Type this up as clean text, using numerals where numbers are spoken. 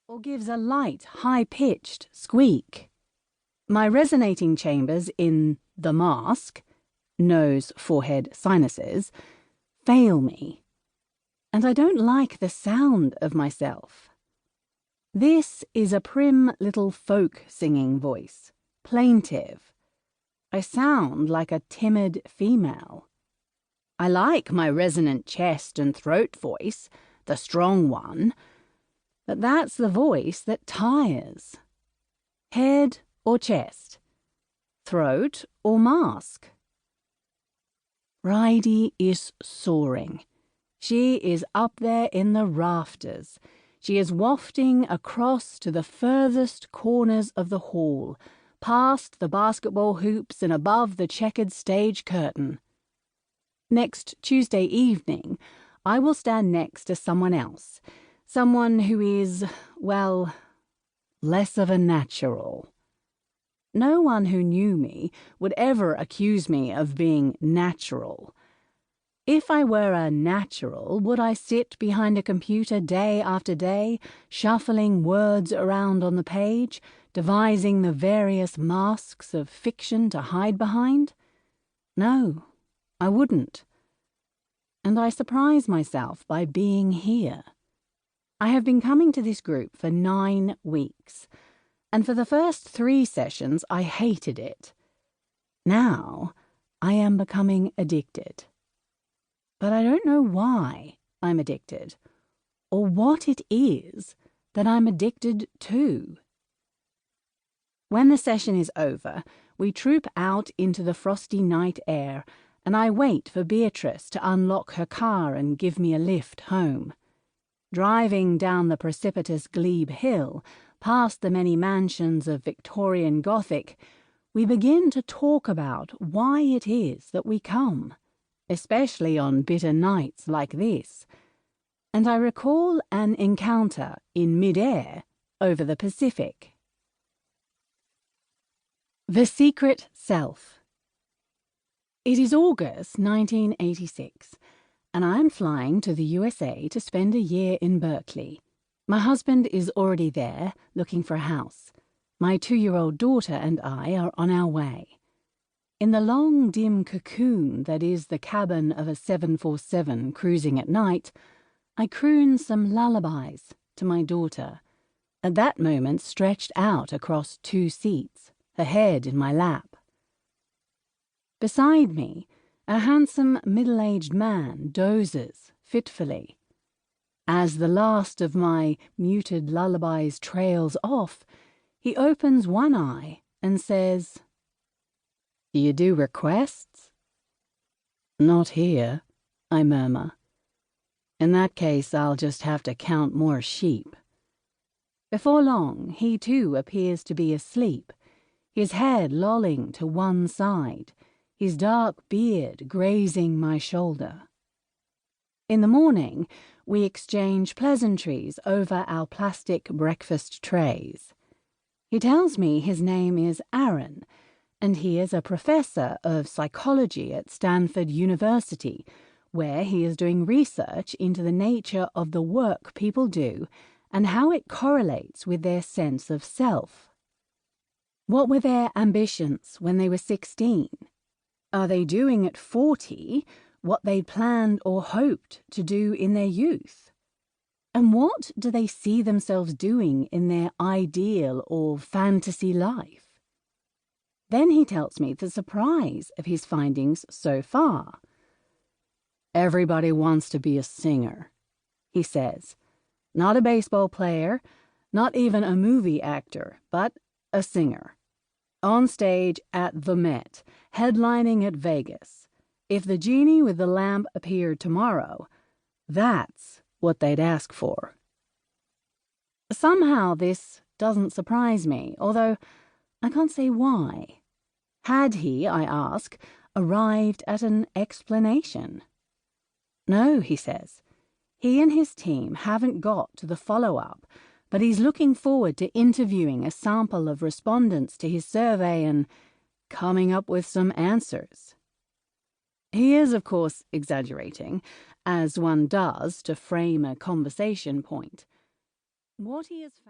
or gives a light, high-pitched squeak. My resonating chambers in the mask, nose, forehead, sinuses, fail me, and I don't like the sound of myself. This is a prim little folk-singing voice, plaintive. I sound like a timid female. I like my resonant chest and throat voice, the strong one, but that's the voice that tires. Head or chest, throat or mask. Brigid is soaring. She is up there in the rafters. She is wafting across to the furthest corners of the hall, past the basketball hoops and above the checkered stage curtain. Next Tuesday evening, I will stand next to someone else, someone who is, well, less of a natural. No one who knew me would ever accuse me of being natural. If I were a natural, would I sit behind a computer day after day, shuffling words around on the page, devising the various masks of fiction to hide behind? No, I wouldn't. And I surprise myself by being here. I have been coming to this group for 9 weeks, and for the first 3 sessions I hated it. Now I am becoming addicted. But I don't know why I'm addicted, or what it is that I'm addicted to. When the session is over, we troop out into the frosty night air, and I wait for Beatrice to unlock her car and give me a lift home. Driving down the precipitous Glebe Hill, past the many mansions of Victorian Gothic, we begin to talk about why it is that we come, especially on bitter nights like this, and I recall an encounter in mid-air over the Pacific. The Secret Self. It is August 1986, and I am flying to the USA to spend a year in Berkeley. My husband is already there, looking for a house. My 2-year-old daughter and I are on our way. In the long, dim cocoon that is the cabin of a 747 cruising at night, I croon some lullabies to my daughter, at that moment stretched out across 2 seats, her head in my lap. Beside me, a handsome middle-aged man dozes fitfully. As the last of my muted lullabies trails off, he opens one eye and says, "Do you do requests?" "Not here," I murmur. "In that case, I'll just have to count more sheep." Before long, he too appears to be asleep, his head lolling to one side, his dark beard grazing my shoulder. In the morning, we exchange pleasantries over our plastic breakfast trays. He tells me his name is Aaron, and he is a professor of psychology at Stanford University, where he is doing research into the nature of the work people do and how it correlates with their sense of self. What were their ambitions when they were 16? Are they doing at 40 what they planned or hoped to do in their youth? And what do they see themselves doing in their ideal or fantasy life? Then he tells me the surprise of his findings so far. "Everybody wants to be a singer," he says. "Not a baseball player, not even a movie actor, but a singer. On stage at the Met, headlining at Vegas. If the genie with the lamp appeared tomorrow, that's what they'd ask for." Somehow this doesn't surprise me, although I can't say why. Had he, I ask, arrived at an explanation? "No," he says. "He and his team haven't got to the follow-up, but he's looking forward to interviewing a sample of respondents to his survey and coming up with some answers." He is, of course, exaggerating, as one does to frame a conversation point. What he has found